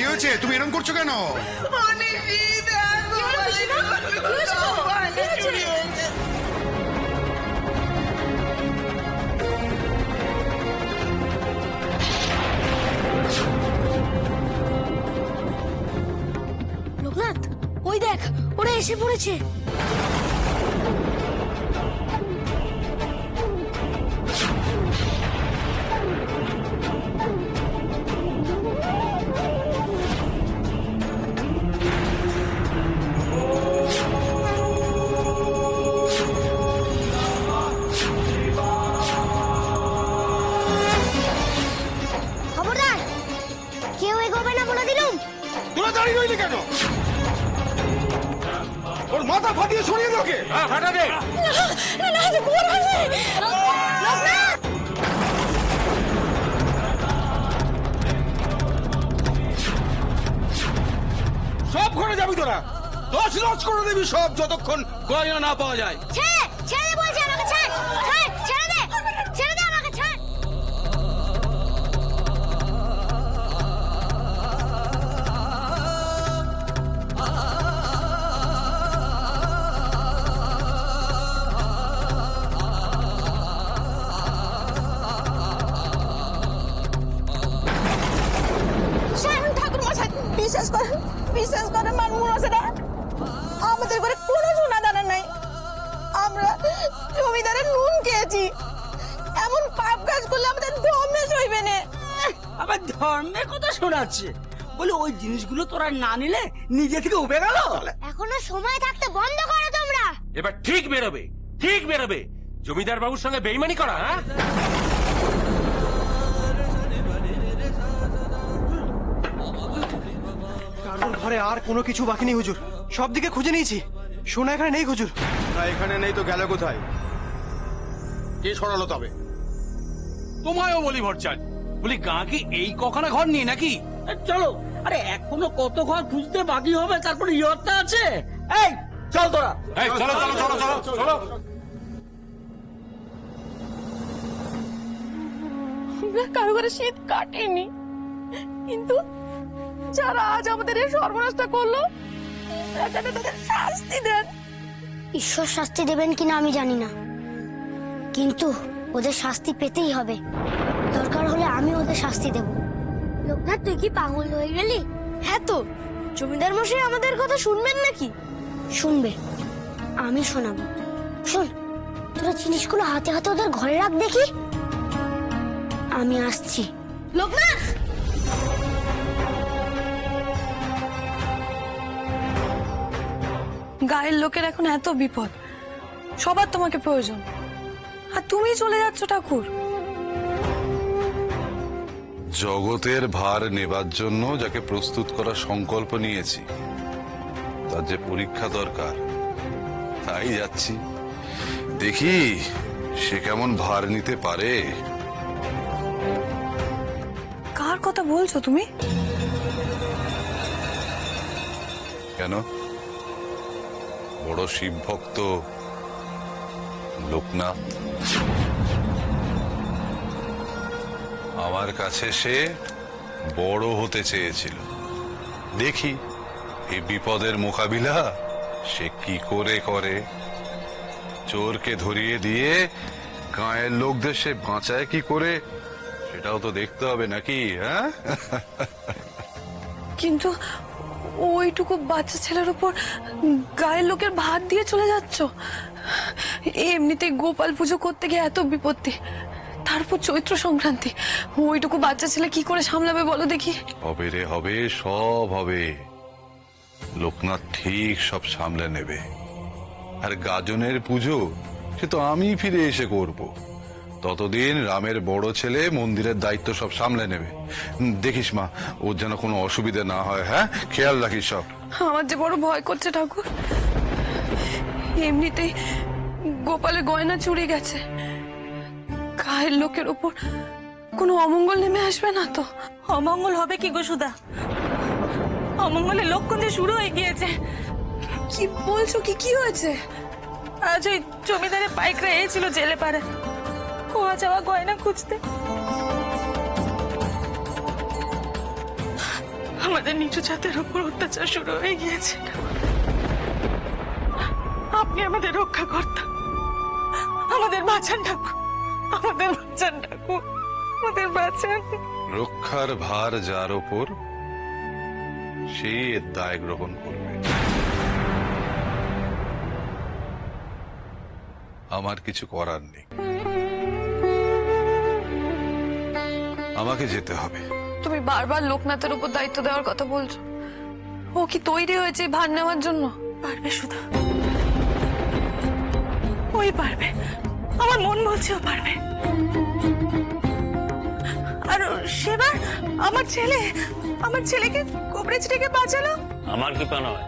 হয়েছে? তুমি এরকম করছো কেন? লোকনাথ, ওই দেখ, ওরা এসে পড়েছে। খবরদার, কেউ এগোবে না বলে দিলুম। তোরা দাঁড়িয়ে রইলি কেন? ওর মাথা ফাটিয়ে সরিয়ে দাও কে? ফাটা দে। সব ঘরে যাবি তোরা? 10 লজ করে দিবি সব, যতক্ষণ গয়না না পাওয়া যায়। ছেড়ে ছেড়ে বলছি, আমাকে ছাড়, ছাড়, ছেড়ে দে, ছেড়ে দে আমাকে, ছাড়। ঠাকুর মশাই, বিশ্বাস করেন মানুষ মশাইরা, আমাদের ঘরে কোনো সোনা দানা নাই। আমরা জমিদারের নুন খেয়েছি। এমন পাপ কাজ করলে আমাদের ধর্মে সইবে না। আবার ধর্মের কথা শোনাচ্ছে, বলে ওই জিনিসগুলো তোরা না নিলে নিজে থেকে উবে গেল। এখনো সময় থাকতে বন্ধ করো তোমরা। এবার ঠিক বেরোবে, ঠিক বেরোবে। জমিদার বাবুর সঙ্গে বেইমানি করা, হ্যাঁ? কারোর ঘরে আর কোনো কিছু বাকি নেই হুজুর, সব দিকে খুঁজে নিয়েছি, সোনা এখানে নেই হুজুর। না, এখানে নেই তো গেল কোথায়? কে সরালো তবে? তোমায়ও বলি ভরচান, বলি গা কি এই কখানা ঘর নিয়ে নাকি? চলো, আরে এখনো কত ঘর খুঁজতে বাকি হবে, তারপরে ইয়রটা আছে। এই চল তোরা। এই, চলো চলো চলো চলো চলো। কারো ঘরে শীত কাটেনি, কিন্তু যারা আজ আমাদের এই সর্বনাশটা করলো, তাদের শাস্তি দেন। ঈশ্বর শাস্তি দেবেন কিনা আমি জানি না, কিন্তু ওদের শাস্তি পেতেই হবে। দরকার হলে আমি ওদের শাস্তি দেব। লোকনাথ, তুই কি পাগল হয়ে গেলি? হ্যাঁ তো, জমিদার মশাই আমাদের কথা শুনবেন নাকি? শুনবে, আমি শোনাবো। শোন, তোরা জিনিসগুলো হাতে হাতে ওদের ঘরে রাখ দেখি। আমি আসছি। লোকনাথ, গায়ের লোকের এখন এত বিপদ, সবার তোমাকে প্রয়োজন, আর তুমি চলে যাচ্ছ ঠাকুর। জগতের ভার নেবার জন্য যাকে প্রস্তুত করার সংকল্প নিয়েছি, তার যে পরীক্ষা দরকার, তাই যাচ্ছি। দেখি সে কেমন ভার নিতে পারে। কার কথা বলছো তুমি? কেন? বড় শিব ভক্ত লোকনাথ আমার কাছে সে বড় হতে চেয়েছিল। দেখি এই বিপদের মোকাবিলা সে কি করে করে। চোরকে ধরিয়ে দিয়ে গাঁয়ের লোকদের সে বাঁচায় কি করে, সেটাও তো দেখতে হবে নাকি? হ্যাঁ, কিন্তু ওইটুকু বাচ্চা ছেলের উপর গায়ের লোকের ভাত দিয়ে চলে যাচ্ছ। এমনিতেই গোপাল পুজো করতে গিয়ে এত বিপত্তি, তারপর চৈত্র সংক্রান্তি, ওইটুকু বাচ্চা ছেলে কি করে সামলাবে বলো দেখি? হবে রে, হবে, সব হবে। লোকনাথ ঠিক সব সামলে নেবে। আর গাজনের পুজো সে তো আমি ফিরে এসে করব। ততদিন রামের বড় ছেলে মন্দিরের দায়িত্ব সব সামলে নেবে। দেখিস মা, ওর যেন কোনো অসুবিধা না হয়। হ্যাঁ, খেয়াল রাখিস সব। আমার যে বড় ভয় করছে ঠাকুর। এমনিতেই গোপালের গয়না চুরি গেছে, গায়ের লোকের উপর কোনো অমঙ্গল নেমে আসবে না তো? অমঙ্গল হবে কি গো সুধা? অমঙ্গলের লক্ষণ যে শুরু হয়ে গিয়েছে। কি বলছো? কি হয়েছে? আজ ওই জমিদারের পাইকরা এসেছিল জেলে পাড়ে খোয়া যাওয়া গয়না খুঁজতে। আমাদের নিচু জাতের উপর অত্যাচার শুরু হয়ে গিয়েছে। আপনি আমাদের রক্ষা কর্তা, আমাদের বাঁচান ঠাকুর, আমাদের বাঁচান ঠাকুর, আমাদের বাঁচান। রক্ষার ভার যার ওপর সেই এর দায় গ্রহণ করবে। আমার কিছু করার নেই, আমাকে যেতে হবে। তুমি বারবার লোকনাথের উপর দায়িত্ব দেওয়ার কথা বলছো। ও কি তৈরি হয়েছে এই ভার নেওয়ার জন্য? পারবে সুধা, ওই পারবে, আমার মন বলছে ও পারবে। আর সেবার আমার ছেলেকে কোবরেজ থেকে বাঁচালো। আমার কৃপা নয়,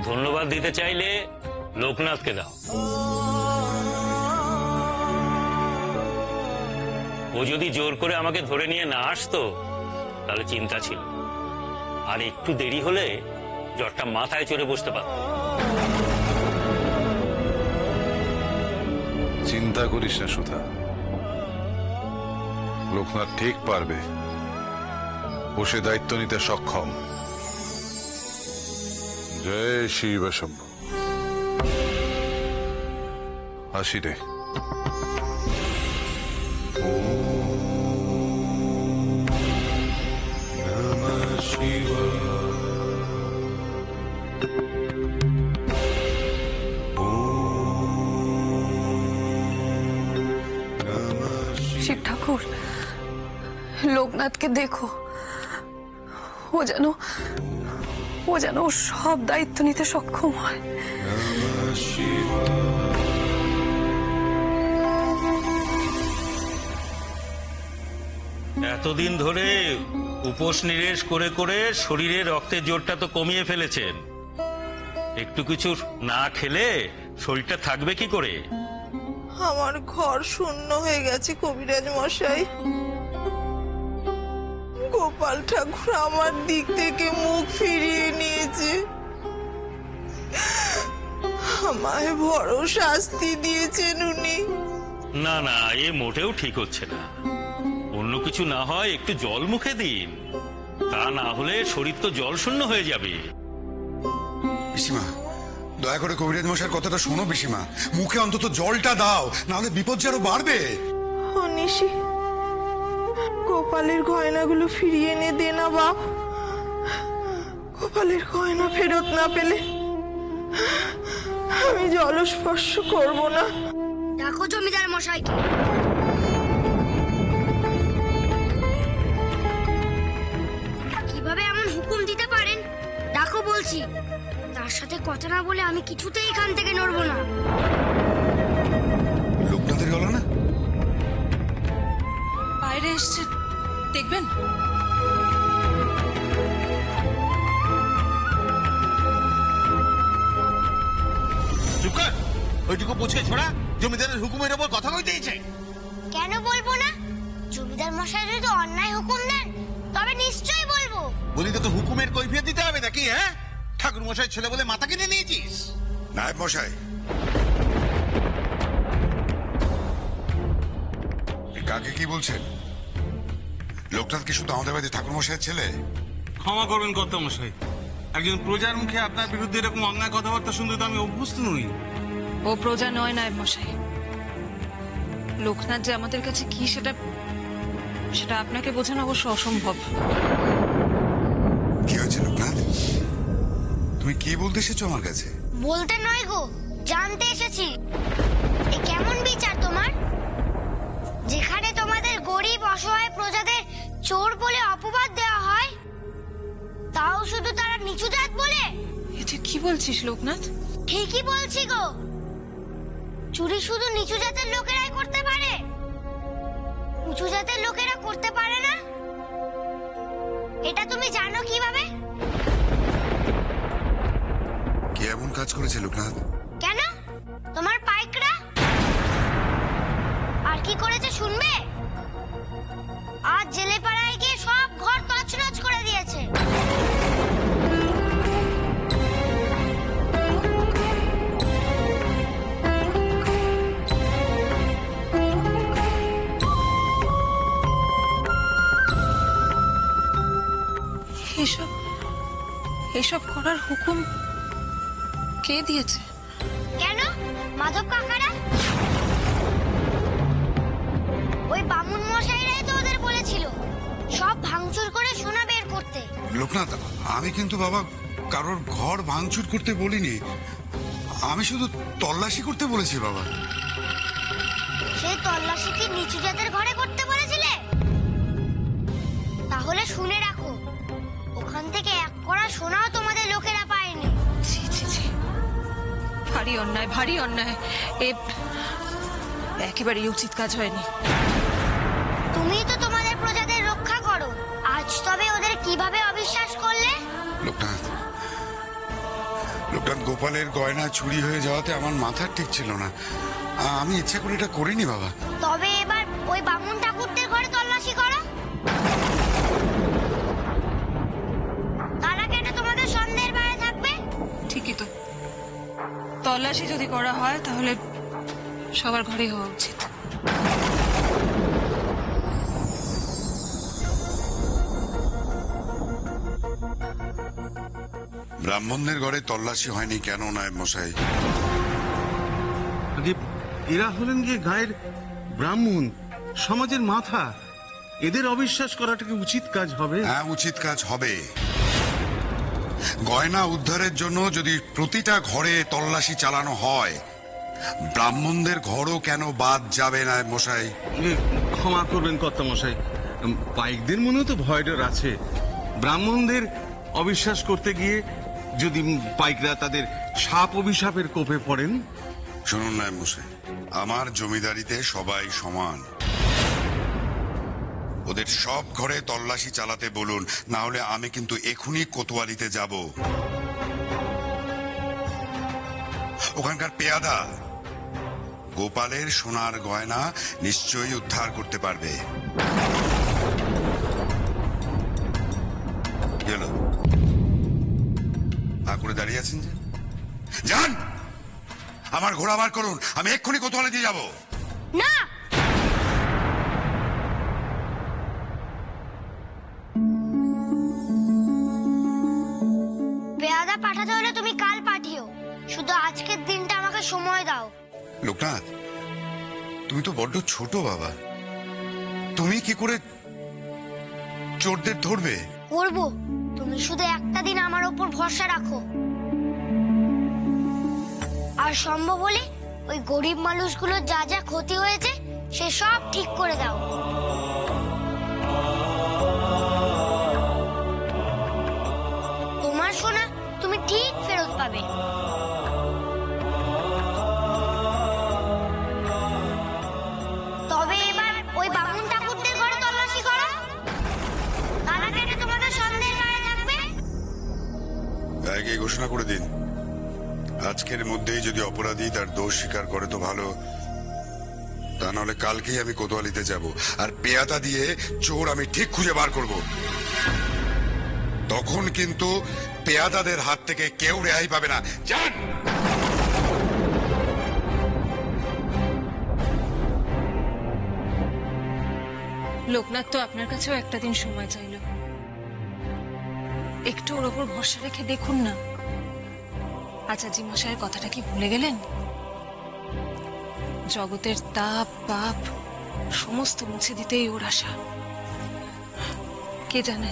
ধন্যবাদ দিতে চাইলে লোকনাথকে দাও। ও যদি জোর করে আমাকে ধরে নিয়ে না আসতো তাহলে চিন্তা ছিল, আর একটু দেরি হলে জ্বরটা মাথায় চড়ে বসতে পারত। চিন্তা করিস না সুধা, লোকনাথ ঠিক পারবে, ও সে দায়িত্ব নিতে সক্ষম। জয় শিব শম্ভু। আসি রে। শিব ঠাকুর, লোকনাথকে দেখো, ও যেন ওর সব দায়িত্ব নিতে সক্ষম হয়। এতদিন ধরে উপোস নিরেশ করে করে শরীরে রক্তের জোরটা তো কমিয়ে ফেলেছেন, একটু কিছু না খেলে শরীরটা থাকবে কি করে? আমার ঘর শূন্য হয়ে গেছে কবিরাজ মশাই। গোপাল ঠাকুর আমার দিক থেকে মুখ ফিরিয়ে নিয়েছে, আমায় বড় শাস্তি দিয়েছেন উনি। না না, এ মোটেও ঠিক হচ্ছে না। অন্য কিছু না হয় একটু জল মুখে দিন, তা না হলে শরীর তো জল শূন্য হয়ে যাবে। পিসিমা, দয়া করে কবিরাজ মশাইয়ের কথাটা শোনো পিসিমা, মুখে অন্তত জলটা দাও, নাহলে বিপদ যে আরো বাড়বে। ও নিশি, গোপালের গয়নাগুলো ফিরিয়ে এনে দে না বাপ। গোপালের গয়না ফেরত না পেলে আমি জলস্পর্শ করব না। দেখো জমিদার মশাইকে। কিভাবে এমন হুকুম দিতে পারেন? দেখো বলছি, তার সাথে কথা না বলে আমি কিছুতেই এখান থেকে নড়বো না। লোকনাথের গলা না? বাইরে এসছে, দেখবেন। চুপ কর, ওইটুকু বুঝে ছোড়া জমিদারের হুকুমের ওপর কথা কই দিয়েছে। কেন বলবো না? জমিদার মশাই যদি অন্যায় হুকুম দেন তবে নিশ্চয়ই বলবো। বলি তো হুকুমের কৈফিয়ত দিতে হবে নাকি? হ্যাঁ, ঠাকুর মশাই ছেলে বলে মাথা কিনে নিয়েছিস। নায়েব মশাই, কাকে কি বলছেন? লোকনাথ কি শুধু আমাদের বাড়িতে ঠাকুর মশাইয়ের ছেলে? ক্ষমা করবেন কর্তা মশাই, একজন প্রজার মুখে আপনার বিরুদ্ধে এরকম অন্যায় কথাবার্তা শুনতে তো আমি অভ্যস্ত নই। ও প্রজা নয় নায়েব মশাই। লোকনাথ যে আমাদের কাছে কি সেটা আপনাকে বোঝানো অবশ্য অসম্ভব। কি হয়েছে লোকনাথ? তুমি কি বলতে এসেছো আমার কাছে? বলতে নয় গো, জানতে এসেছি। এ কেমন বিচার তোমার, যেখানে তোমাদের গরিব অসহায় প্রজাদের চোর বলে অপবাদ দেওয়া হয়, তাও শুধু তারা নিচু জাত বলে? এটা কি বলছিস লোকনাথ? ঠিকই বলছি গো, চুরি শুধু নিচু জাতের লোকেরাই করতে পারে, উঁচু জাতের লোকেরা করতে পারে না। এটা তুমি জানো কিভাবে? কি এমন কাজ করেছে লোকনাথ? কেন, তোমার পাইকরা আর কি করেছে শুনবে? আজ জেলে পাড়ায় গিয়ে সব ঘর তছনছ করে দিয়েছে। এ এসব এসব করার হুকুম কে দিয়েছে? কেন মাধব কাকারা? ওই বামুন মশাইরাই তো ওদের বলেছিল সব ভাঙচুর করে সোনা বের করতে। লোকনাথ, আমি কিন্তু বাবা কারোর ঘর ভাঙচুর করতে বলিনি, আমি শুধু তল্লাশি করতে বলেছি বাবা। সেই তল্লাশি কি নিচু জাতের ঘরে করতে বলেছিলে? তাহলে শুনে রাখো, ওখান থেকে এক কড়া সোনাও তোমাদের লোকেরা পায়নি। ছি ছি ছি, ভারী অন্যায়, ভারী অন্যায়। একেবারেই উচিত কাজ হয়নি। তুমি তো তোমাদের প্রজাদের রক্ষা করো, আজ তবে ওদের কিভাবে অবিশ্বাস করলে? লোকনাথ, গোপালের গয়না চুরি হয়ে যাওয়াতে আমার মাথা ঠিক ছিল না, আমি ইচ্ছা করে এটা করিনি বাবা। তবে এবার ওই বামুন ঠাকুরদের ঘরে তল্লাশি করো। তারা কেন তোমাদের সন্দেহের বাইরে থাকবে? ঠিকই তো, তল্লাশি যদি করা হয় তাহলে সবার ঘরেই হওয়া উচিত। ব্রাহ্মণদের ঘরে তল্লাশি হয়নি কেন নায়েব মশাই? আরে এরা হলেন গিয়ে গায়ের ব্রাহ্মণ, সমাজের মাথা, এদের অবিশ্বাস করাটা কি উচিত কাজ হবে? হ্যাঁ, উচিত কাজ হবে। গয়না উদ্ধারের জন্য যদি প্রতিটা ঘরে তল্লাশি চালানো হয়, ব্রাহ্মণদের ঘরও কেন বাদ যাবে নায়েব মশাই? ক্ষমা করবেন কর্তা মশাই, পাইকদের মনেও তো ভয় ডর আছে। ব্রাহ্মণদের অবিশ্বাস করতে গিয়ে যদি পাইকরা তাদের সাপ অভিশাপের কোপে পড়েন। শুনুন নায়েব মশাই, আমার জমিদারিতে সবাই সমান, ওদের সব ঘরে তল্লাশি চালাতে বলুন, না হলে আমি কিন্তু এখনই কোতোয়ালিতে যাব। ওখানকার পেয়াদা গোপালের সোনার গয়না নিশ্চয়ই উদ্ধার করতে পারবে। গেল করে দাঁড়িয়ে আছেন যে, যান আমার ঘোড়া বার করুন, আমি এক্ষুনি কোতোয়ালিতে যাব। না, পেয়াদা পাঠাতে হলে তুমি কাল পাঠিও, শুধু আজকের দিনটা আমাকে সময় দাও। লোকনাথ, তুমি তো বড্ড ছোট বাবা, তুমি কি করে চোরদের ধরবে? করব, তুমি শুধু একটা দিন আমার উপর ভরসা রাখো, আর সম্ভব হলে ওই গরিব মানুষগুলোর যা যা ক্ষতি হয়েছে সে সব ঠিক করে দাও। তোমার সোনা তুমি ঠিক ফেরত পাবে। তবে এবার ওই বামুন ঠাকুরদের ঘরে তল্লাশি করো, তারা কেন তোমাদের সন্দেহের বাইরে থাকবে? আগে ঘোষণা করে দিন, আজকের মধ্যেই যদি অপরাধী তার দোষ স্বীকার করে তো ভালো, তা নাহলে কালকেই আমি কোতোয়ালিতে যাব, আর পেয়াদা দিয়ে চোর আমি ঠিক খুঁজে বার করব। তখন কিন্তু পেয়াদাদের হাত থেকে কেউ রেহাই পাবে না। যান। লোকনাথ তো আপনার কাছেও একটা দিন সময় চাইল, একটু ওর ওপর ভরসা রেখে দেখুন না। আচার্য মশাইয়ের কথাটা কি ভুলে গেলেন? জগতের তাপ পাপ সমস্ত মুছে দিতেই ওর আশা। কে জানে,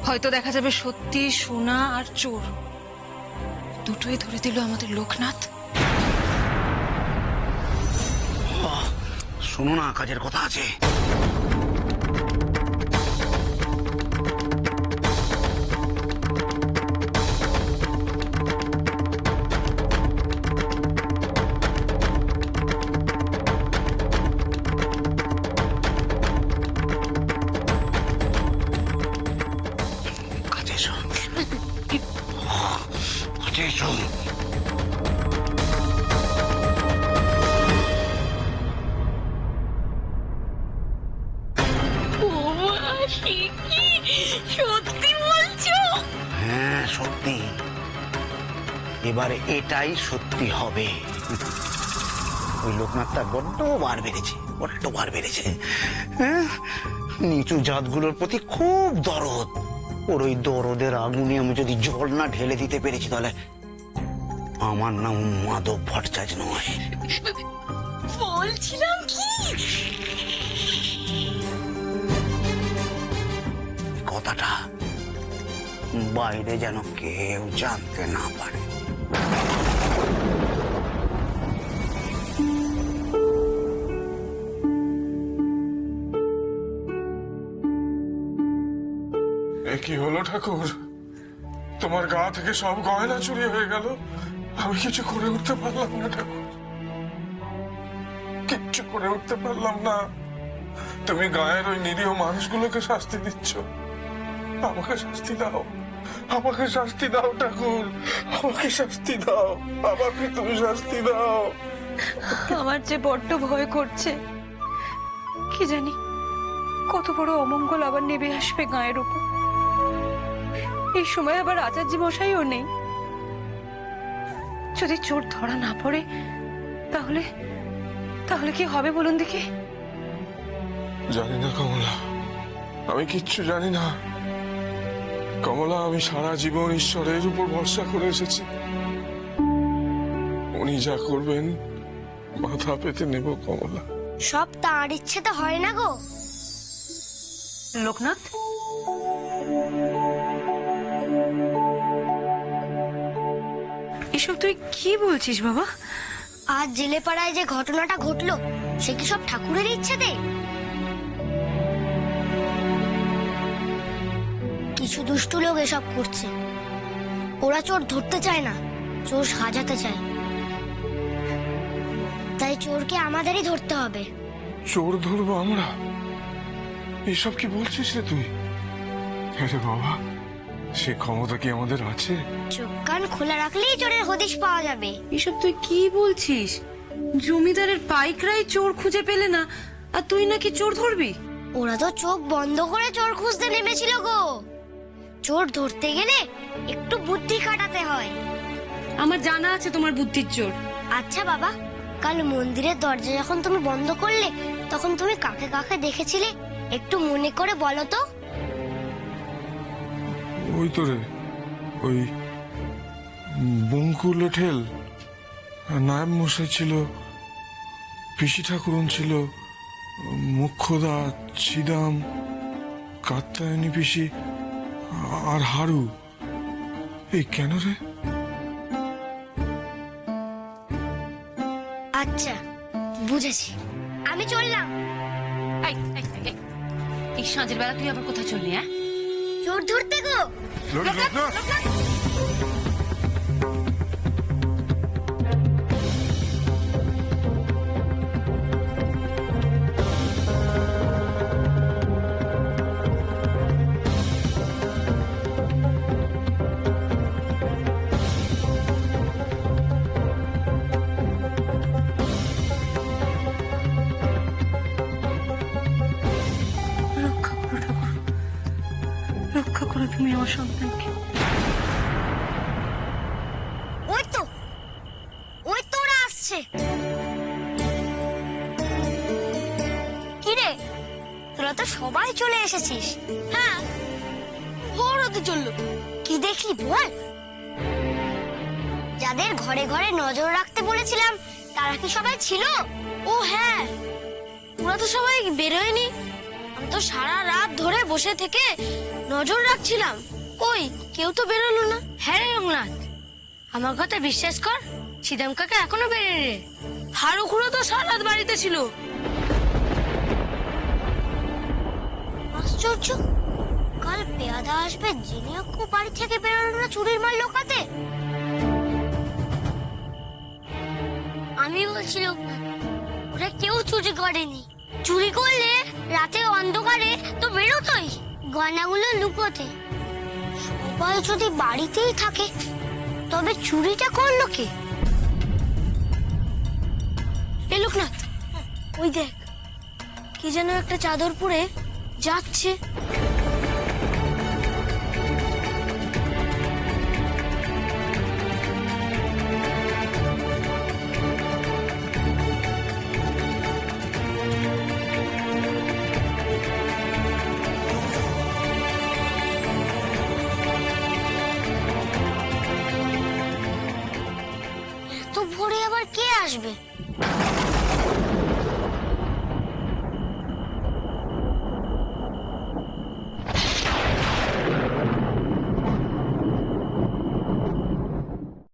হয়তো দেখা যাবে সত্যি সোনা আর চোর দুটোই ধরে দিল আমাদের লোকনাথ। শোনো না, কাজের কথা আছে। সত্যি বলছো? হ্যাঁ সত্যি, এবারে এটাই সত্যি হবে। ওই লোকনাথটা বড্ড বার বেড়েছে, হ্যাঁ, নিচু জাতগুলোর প্রতি খুব দরদ। ওর ওই দরদের আগুনে আমি যদি জল না ঢেলে দিতে পেরেছি তাহলে আমার নাম মাধব ভট্টাচার্য নয়। বলছিলাম কি, কথাটা বাইরে যেন কেউ জানতে না পারে। এ কি হলো ঠাকুর? তোমার গা থেকে সব গয়না চুরি হয়ে গেল। আমি কিছু করে উঠতে পারলাম না ঠাকুর, কিচ্ছু করে উঠতে পারলাম না। তুমি গায়ের ওই নিরীহ মানুষগুলোকে শাস্তি দিচ্ছ। আমাকে শাস্তি দাও, আমাকে শাস্তি দাও ঠাকুর, আমাকে শাস্তি দাও, আমাকে তুমি শাস্তি দাও। আমার যে বড্ড ভয় করছে, কি জানি কত বড় অমঙ্গল আবার নেমে আসবে গায়ের উপর। এই সময় আবার আচার্য মশাইও নেই। যদি চোর ধরা না পড়ে তাহলে তাহলে কি হবে বলুন দেখি? জানি না কমলা, আমি কিচ্ছু জানি না কমলা। আমি সারা জীবন ঈশ্বরের উপর ভরসা করে এসেছি। উনি যা করবেন মাথা পেতে নেব কমলা। সব তাঁর ইচ্ছেতে হয় না গো। লোকনাথ, এসব তুই কি বলছিস বাবা? আজ জেলে পাড়ায় যে ঘটনাটা ঘটলো সে কি সব ঠাকুরের ইচ্ছেতে? কিছু দুষ্টু লোক এসব করছে। ওরা চোর ধরতে চায় না, চোর সাজাতে চায়। তাই চোরকে আমাদেরই ধরতে হবে। চোর ধরবো আমরা? এসব কি বলছিস রে তুই? আরে বাবা, সে ক্ষমতা কি আমাদের আছে? চোখ কান খোলা রাখলেই চোরের হদিশ পাওয়া যাবে। এসব তুই কি বলছিস? জমিদারের পাইকরাই চোর খুঁজে পেলে না, আর তুই নাকি চোর ধরবি? ওরা তো চোখ বন্ধ করে চোর খুঁজতে নেমেছিল গো। চোর ধরতে গেলে একটু বুদ্ধি খাটাতে হয়। আমার জানা আছে তোমার বুদ্ধির চোর। আচ্ছা বাবা, কাল মন্দিরের দরজা যখন তুমি বন্ধ করলে তখন তুমি কাকে কাকে দেখেছিলে একটু মনে করে বলো তো। ওই তো রে, ওই বঙ্কুল ঠেল, নায়েব মশাই ছিল, পিসি ঠাকুরন ছিল, মুখ্যদা, ছিদাম, কাত্তায়নী পিসি আর হারু। এই কেন রে? আচ্ছা বুঝেছি, আমি চললাম। এই সাঁঝের বেলা তুই আবার কোথায় চললি? হ্যাঁ, চোর ধরতে গো। রক্ষা করো তুমি আমার সন্তানকে। ওই তো ওরা আসছে। কিরে, তোরা তো সবাই চলে এসেছিস? হ্যাঁ, ভোর হতে চললো। কি দেখলি বল? যাদের ঘরে ঘরে নজর রাখতে বলেছিলাম তারা কি সবাই ছিল? ও হ্যাঁ, ওরা তো সবাই বেরোয়নি। আমি তো সারা রাত ধরে বসে থেকে নজর রাখছিলাম, কই কেউ তো বেরোলো না। হ্যাঁ রে রঘুনাথ, আমার কথা বিশ্বাস কর, ছিদাম কাকা এখনো বেরোয় রে। হারুখুড়ো তো সারা রাত বাড়িতে ছিল। আশ্চর্য, কাল পেয়াদা আসবে জেনে অক্ষু বাড়ি থেকে বেরোলো না চুরির মাল লোকাতে। আমি বলছিলাম ওরা কেউ চুরি করেনি। চুরি করলে রাতে অন্ধকারে তো বেরোতোই গয়নাগুলো লুকোতে। সবাই যদি বাড়িতেই থাকে তবে চুরিটা করলো কে? এ লোকনাথ, ওই দেখ, কি যেন একটা চাদর পরে যাচ্ছে। আসবে